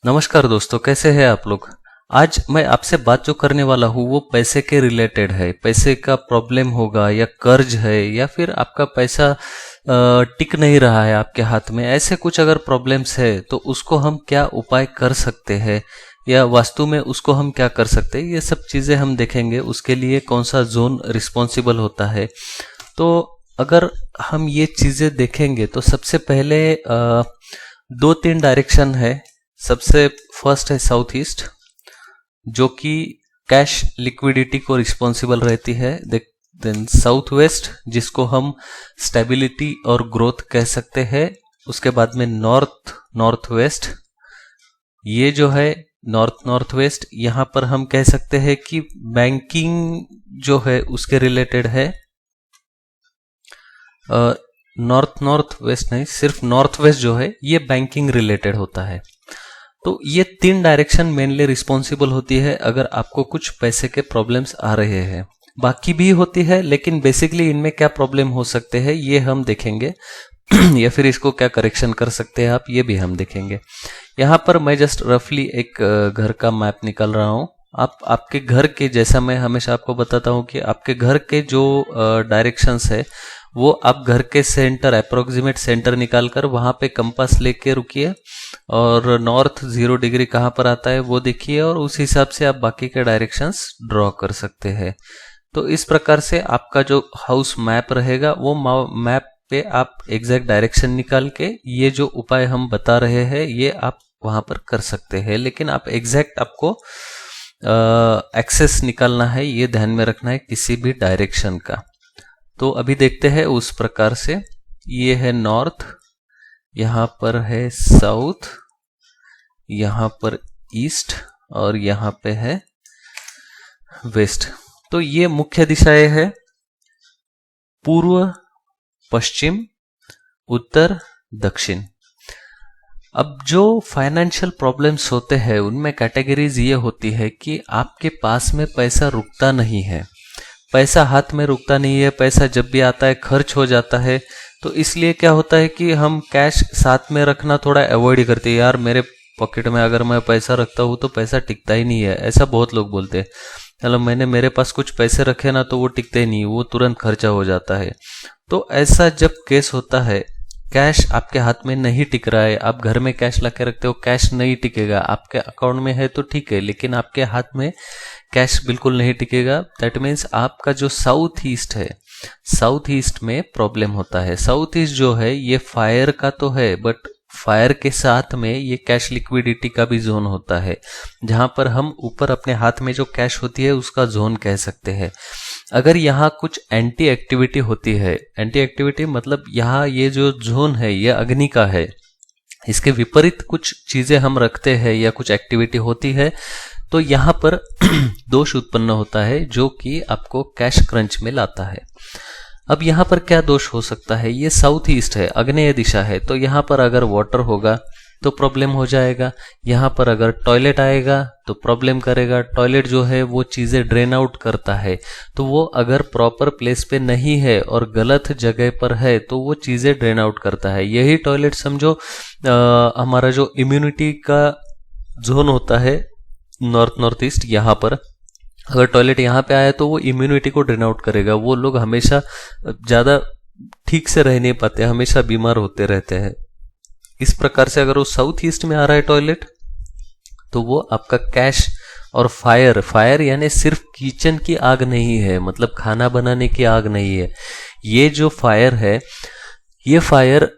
नमस्कार दोस्तों, कैसे हैं आप लोग। आज मैं आपसे बात जो करने वाला हूँ वो पैसे के रिलेटेड है। पैसे का प्रॉब्लम होगा या कर्ज है या फिर आपका पैसा टिक नहीं रहा है आपके हाथ में, ऐसे कुछ अगर प्रॉब्लम्स है तो उसको हम क्या उपाय कर सकते हैं या वास्तु में उसको हम क्या कर सकते हैं, ये सब चीज़ें हम देखेंगे। उसके लिए कौन सा जोन रिस्पॉन्सिबल होता है। तो अगर हम ये चीज़ें देखेंगे तो सबसे पहले दो तीन डायरेक्शन है। सबसे फर्स्ट है साउथ ईस्ट, जो कि कैश लिक्विडिटी को रिस्पॉन्सिबल रहती है। देन साउथ वेस्ट, जिसको हम स्टेबिलिटी और ग्रोथ कह सकते हैं। उसके बाद में नॉर्थ वेस्ट, ये जो है नॉर्थ वेस्ट, यहाँ पर हम कह सकते हैं कि बैंकिंग जो है उसके रिलेटेड है। नॉर्थ वेस्ट नहीं, सिर्फ नॉर्थ वेस्ट जो है ये बैंकिंग रिलेटेड होता है। तो ये तीन डायरेक्शन मेनली रिस्पॉन्सिबल होती है अगर आपको कुछ पैसे के प्रॉब्लम्स आ रहे हैं। बाकी भी होती है, लेकिन बेसिकली इनमें क्या प्रॉब्लम हो सकते हैं ये हम देखेंगे या फिर इसको क्या करेक्शन कर सकते हैं आप, ये भी हम देखेंगे। यहाँ पर मैं जस्ट रफली एक घर का मैप निकाल रहा हूँ। आप आपके घर के, जैसा मैं हमेशा आपको बताता हूँ कि आपके घर के जो डायरेक्शंस है वो आप घर के सेंटर, अप्रोक्सीमेट सेंटर निकाल कर वहाँ पे कंपास लेके रुकिए और नॉर्थ 0 डिग्री कहाँ पर आता है वो देखिए और उस हिसाब से आप बाकी के डायरेक्शंस ड्रॉ कर सकते हैं। तो इस प्रकार से आपका जो हाउस मैप रहेगा वो मैप पे आप एग्जैक्ट डायरेक्शन निकाल के ये जो उपाय हम बता रहे हैं ये आप वहाँ पर कर सकते हैं। लेकिन आप एग्जैक्ट आपको एक्सेस निकालना है, ये ध्यान में रखना है किसी भी डायरेक्शन का। तो अभी देखते हैं उस प्रकार से। ये है नॉर्थ, यहाँ पर है साउथ, यहाँ पर ईस्ट और यहाँ पे है वेस्ट। तो ये मुख्य दिशाएं हैं, पूर्व, पश्चिम, उत्तर, दक्षिण। अब जो फाइनेंशियल प्रॉब्लम्स होते हैं उनमें कैटेगरीज ये होती है कि आपके पास में पैसा रुकता नहीं है, पैसा हाथ में रुकता नहीं है, पैसा जब भी आता है खर्च हो जाता है। तो इसलिए क्या होता है कि हम कैश साथ में रखना थोड़ा अवॉइड ही करते हैं। यार मेरे पॉकेट में अगर मैं पैसा रखता हूँ तो पैसा टिकता ही नहीं है, ऐसा बहुत लोग बोलते हैं। चलो मेरे पास कुछ पैसे रखे ना तो वो टिकते ही नहीं, वो तुरंत खर्चा हो जाता है। तो ऐसा जब केस होता है, कैश आपके हाथ में नहीं टिक रहा है, आप घर में कैश ला के रखते हो, कैश नहीं टिकेगा। आपके अकाउंट में है तो ठीक है, लेकिन आपके हाथ में कैश बिल्कुल नहीं टिकेगा। दैट मीन्स आपका जो साउथ ईस्ट है, साउथ ईस्ट में प्रॉब्लम होता है। साउथ ईस्ट जो है ये फायर का तो है, बट फायर के साथ में ये कैश लिक्विडिटी का भी जोन होता है, जहां पर हम ऊपर अपने हाथ में जो कैश होती है उसका जोन कह सकते हैं। अगर यहाँ कुछ एंटी एक्टिविटी होती है, एंटी एक्टिविटी मतलब यहाँ ये जो जोन है ये अग्नि का है, इसके विपरीत कुछ चीजें हम रखते हैं या कुछ एक्टिविटी होती है तो यहाँ पर दोष उत्पन्न होता है जो कि आपको कैश क्रंच में लाता है। अब यहाँ पर क्या दोष हो सकता है, ये साउथ ईस्ट है, आग्नेय दिशा है, तो यहाँ पर अगर वाटर होगा तो प्रॉब्लम हो जाएगा। यहाँ पर अगर टॉयलेट आएगा तो प्रॉब्लम करेगा। टॉयलेट जो है वो चीज़ें ड्रेन आउट करता है, तो वो अगर प्रॉपर प्लेस पे नहीं है और गलत जगह पर है तो वो चीज़ें ड्रेन आउट करता है। यही टॉयलेट समझो हमारा जो इम्यूनिटी का जोन होता है नॉर्थ ईस्ट, यहाँ पर अगर टॉयलेट यहाँ पे आया तो वो इम्यूनिटी को ड्रेन आउट करेगा। वो लोग हमेशा ज़्यादा ठीक से रह नहीं पाते, हमेशा बीमार होते रहते हैं। इस प्रकार से अगर वो साउथ ईस्ट में आ रहा है टॉयलेट तो वो आपका कैश और फायर यानी सिर्फ किचन की आग नहीं है, मतलब खाना बनाने की आग नहीं है। ये जो फायर है, ये फायर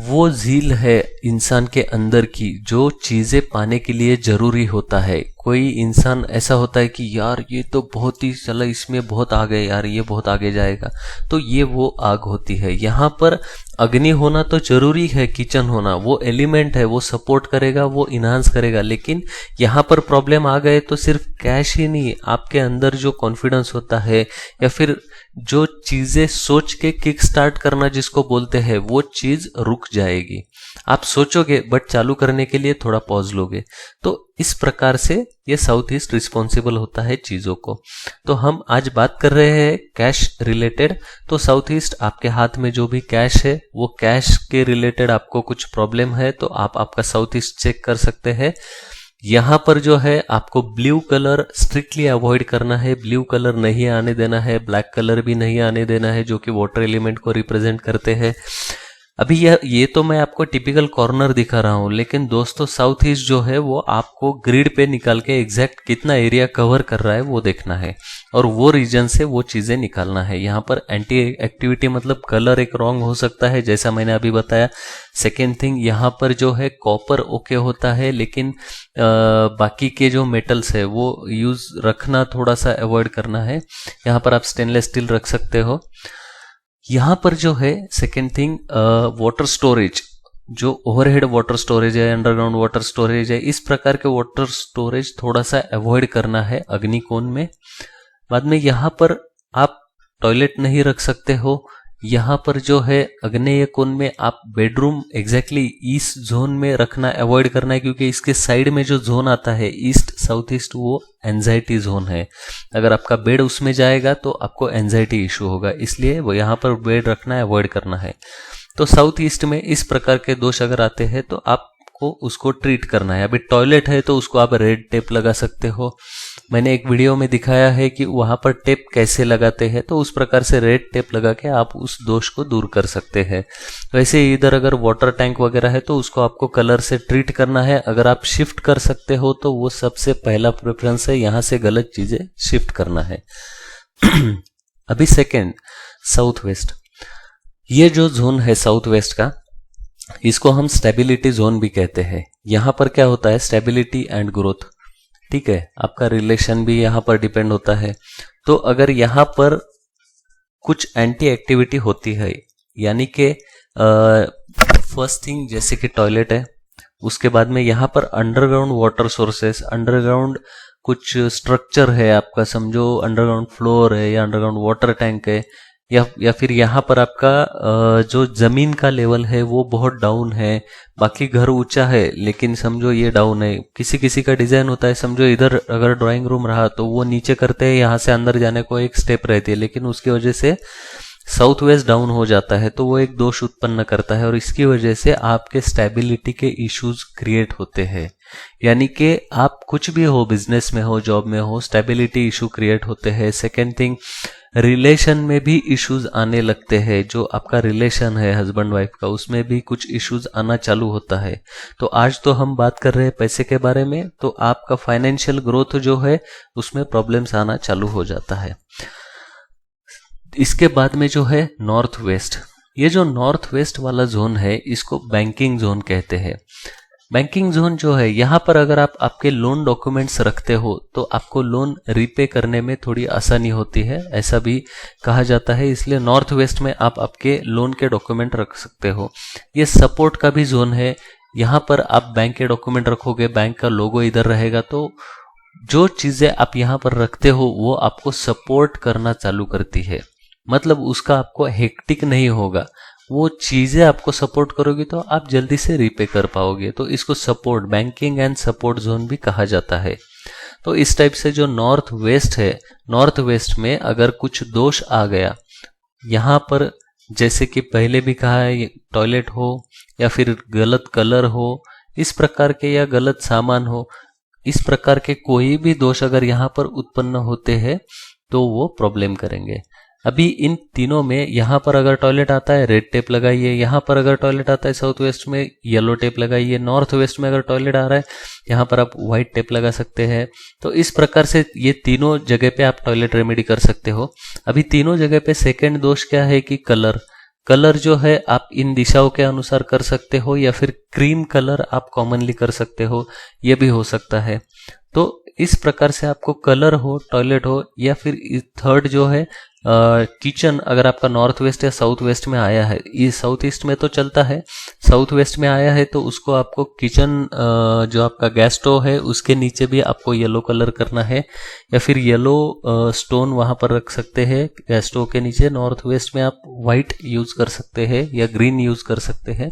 वो झील है इंसान के अंदर की, जो चीजें पाने के लिए जरूरी होता है। कोई इंसान ऐसा होता है कि यार ये तो बहुत ही चला, इसमें बहुत आगे, यार ये बहुत आगे जाएगा, तो ये वो आग होती है। यहाँ पर अग्नि होना तो जरूरी है, किचन होना वो एलिमेंट है, वो सपोर्ट करेगा, वो इन्हांस करेगा। लेकिन यहाँ पर प्रॉब्लम आ गए तो सिर्फ कैश ही नहीं, आपके अंदर जो कॉन्फिडेंस होता है या फिर जो चीजें सोच के किक स्टार्ट करना जिसको बोलते हैं, वो चीज रुक जाएगी। आप सोचोगे बट चालू करने के लिए थोड़ा पॉज लोगे। तो इस प्रकार से ये साउथ ईस्ट रिस्पॉन्सिबल होता है चीजों को। तो हम आज बात कर रहे हैं कैश रिलेटेड। तो साउथ ईस्ट आपके हाथ में जो भी कैश है वो कैश के रिलेटेड आपको कुछ प्रॉब्लम है तो आप आपका साउथ ईस्ट चेक कर सकते हैं। यहाँ पर जो है आपको ब्लू कलर स्ट्रिक्टली अवॉइड करना है, ब्लू कलर नहीं आने देना है, ब्लैक कलर भी नहीं आने देना है जो कि वाटर एलिमेंट को रिप्रेजेंट करते हैं। अभी ये तो मैं आपको टिपिकल कॉर्नर दिखा रहा हूं, लेकिन दोस्तों साउथ ईस्ट जो है वो आपको ग्रिड पे निकाल के एग्जैक्ट कितना एरिया कवर कर रहा है वो देखना है और वो रीजन से वो चीजें निकालना है। यहाँ पर एंटी एक्टिविटी मतलब कलर एक रॉन्ग हो सकता है जैसा मैंने अभी बताया। सेकेंड थिंग, यहाँ पर जो है कॉपर ओके होता है, लेकिन बाकी के जो मेटल्स है वो यूज रखना थोड़ा सा अवॉइड करना है। यहाँ पर आप स्टेनलेस स्टील रख सकते हो। यहाँ पर जो है सेकेंड थिंग, वाटर स्टोरेज, जो ओवरहेड वाटर स्टोरेज है, अंडरग्राउंड वाटर स्टोरेज है, इस प्रकार के वाटर स्टोरेज थोड़ा सा अवॉइड करना है अग्निकोण में। बाद में यहाँ पर आप टॉयलेट नहीं रख सकते हो। यहाँ पर जो है आग्नेय कोण में आप बेडरूम एग्जैक्टली ईस्ट जोन में रखना अवॉइड करना है, क्योंकि इसके साइड में जो जोन आता है ईस्ट साउथ ईस्ट वो एंजाइटी जोन है। अगर आपका बेड उसमें जाएगा तो आपको एंजाइटी इशू होगा, इसलिए वो यहाँ पर बेड रखना अवॉइड करना है। तो साउथ ईस्ट में इस प्रकार के दोष अगर आते हैं तो आपको उसको ट्रीट करना है। अभी टॉयलेट है तो उसको आप रेड टेप लगा सकते हो। मैंने एक वीडियो में दिखाया है कि वहां पर टेप कैसे लगाते हैं, तो उस प्रकार से रेड टेप लगा के आप उस दोष को दूर कर सकते हैं। वैसे इधर अगर वाटर टैंक वगैरह है तो उसको आपको कलर से ट्रीट करना है। अगर आप शिफ्ट कर सकते हो तो वो सबसे पहला प्रेफरेंस है, यहाँ से गलत चीजें शिफ्ट करना है। अभी सेकेंड, साउथ वेस्ट। ये जो जोन है साउथ वेस्ट का, इसको हम स्टेबिलिटी जोन भी कहते हैं। यहाँ पर क्या होता है, स्टेबिलिटी एंड ग्रोथ, ठीक है, आपका रिलेशन भी यहाँ पर डिपेंड होता है। तो अगर यहाँ पर कुछ एंटी एक्टिविटी होती है, यानी कि फर्स्ट थिंग जैसे कि टॉयलेट है, उसके बाद में यहाँ पर अंडरग्राउंड वाटर सोर्सेस, अंडरग्राउंड कुछ स्ट्रक्चर है आपका, समझो अंडरग्राउंड फ्लोर है या अंडरग्राउंड वाटर टैंक है, या फिर यहाँ पर आपका जो जमीन का लेवल है वो बहुत डाउन है, बाकी घर ऊंचा है लेकिन समझो ये डाउन है। किसी किसी का डिजाइन होता है, समझो इधर अगर ड्राइंग रूम रहा तो वो नीचे करते हैं, यहाँ से अंदर जाने को एक स्टेप रहती है, लेकिन उसकी वजह से साउथ वेस्ट डाउन हो जाता है तो वो एक दोष उत्पन्न करता है और इसकी वजह से आपके स्टेबिलिटी के इश्यूज क्रिएट होते हैं। यानी कि आप कुछ भी हो, बिजनेस में हो, जॉब में हो, स्टेबिलिटी इशू क्रिएट होते हैं। सेकेंड थिंग, रिलेशन में भी इश्यूज आने लगते हैं। जो आपका रिलेशन है हस्बैंड वाइफ का, उसमें भी कुछ इश्यूज आना चालू होता है। तो आज तो हम बात कर रहे हैं पैसे के बारे में, तो आपका फाइनेंशियल ग्रोथ जो है उसमें प्रॉब्लम्स आना चालू हो जाता है। इसके बाद में जो है नॉर्थ वेस्ट, ये जो नॉर्थ वेस्ट वाला जोन है इसको बैंकिंग जोन कहते हैं। बैंकिंग जोन जो है, यहाँ पर अगर आप आपके लोन डॉक्यूमेंट्स रखते हो तो आपको लोन रीपे करने में थोड़ी आसानी होती है, ऐसा भी कहा जाता है। इसलिए नॉर्थ वेस्ट में आप आपके लोन के डॉक्यूमेंट रख सकते हो। ये सपोर्ट का भी जोन है, यहाँ पर आप बैंक के डॉक्यूमेंट रखोगे, बैंक का लोगो इधर रहेगा, तो जो चीजें आप यहाँ पर रखते हो वो आपको सपोर्ट करना चालू करती है। मतलब उसका आपको हेक्टिक नहीं होगा, वो चीजें आपको सपोर्ट करोगी तो आप जल्दी से रीपे कर पाओगे। तो इसको support, banking and support zone भी कहा जाता है। तो इस टाइप से जो नॉर्थ वेस्ट है, नॉर्थ वेस्ट में अगर कुछ दोष आ गया, यहाँ पर जैसे कि पहले भी कहा है, टॉयलेट हो या फिर गलत कलर हो इस प्रकार के, या गलत सामान हो, इस प्रकार के कोई भी दोष अगर यहाँ पर उत्पन्न होते हैं तो वो प्रॉब्लम करेंगे। अभी इन तीनों में यहाँ पर अगर टॉयलेट आता है रेड टेप लगाइए, यहाँ पर अगर टॉयलेट आता है साउथ वेस्ट में येलो टेप लगाइए, नॉर्थ वेस्ट में अगर टॉयलेट आ रहा है यहाँ पर आप व्हाइट टेप लगा सकते हैं। तो इस प्रकार से ये तीनों जगह पे आप टॉयलेट रेमेडी कर सकते हो। अभी तीनों जगह पे सेकेंड दोष क्या है कि कलर जो है आप इन दिशाओं के अनुसार कर सकते हो, या फिर क्रीम कलर आप कॉमनली कर सकते हो, ये भी हो सकता है। तो इस प्रकार से आपको कलर हो, टॉयलेट हो, या फिर थर्ड जो है किचन, अगर आपका नॉर्थ वेस्ट या साउथ वेस्ट में आया है, ये साउथ ईस्ट में तो चलता है, साउथ वेस्ट में आया है तो उसको आपको किचन जो आपका गैस स्टोव है उसके नीचे भी आपको येलो कलर करना है, या फिर येलो स्टोन वहां पर रख सकते हैं गैस स्टोव के नीचे। नॉर्थ वेस्ट में आप व्हाइट यूज कर सकते हैं या ग्रीन यूज कर सकते हैं।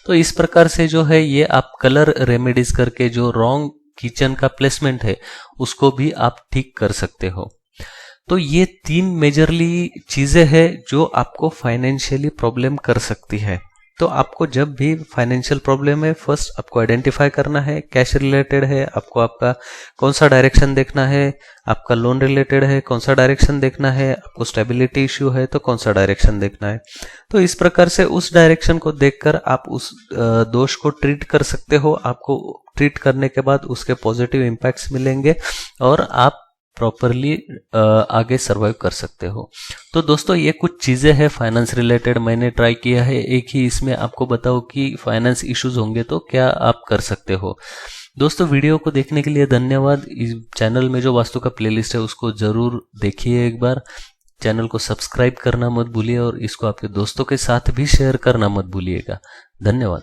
तो इस प्रकार से जो है ये आप कलर रेमेडीज करके जो रॉन्ग किचन का प्लेसमेंट है उसको भी आप ठीक कर सकते हो। तो ये 3 मेजरली चीजें हैं जो आपको फाइनेंशियली प्रॉब्लम कर सकती है। तो आपको जब भी फाइनेंशियल प्रॉब्लम है, फर्स्ट आपको आइडेंटिफाई करना है कैश रिलेटेड है, आपको आपका कौन सा डायरेक्शन देखना है, आपका लोन रिलेटेड है कौन सा डायरेक्शन देखना है, आपको स्टेबिलिटी इश्यू है तो कौन सा डायरेक्शन देखना है। तो इस प्रकार से उस डायरेक्शन को देखकर आप उस दोष को ट्रीट कर सकते हो। आपको ट्रीट करने के बाद उसके पॉजिटिव इम्पैक्ट्स मिलेंगे और आप प्रॉपरली आगे सर्वाइव कर सकते हो। तो दोस्तों ये कुछ चीजें हैं फाइनेंस रिलेटेड, मैंने ट्राई किया है एक ही इसमें आपको बताओ कि फाइनेंस इश्यूज होंगे तो क्या आप कर सकते हो। दोस्तों वीडियो को देखने के लिए धन्यवाद। इस चैनल में जो वास्तु का प्लेलिस्ट है उसको जरूर देखिए एक बार। चैनल को सब्सक्राइब करना मत भूलिए और इसको आपके दोस्तों के साथ भी शेयर करना मत भूलिएगा। धन्यवाद।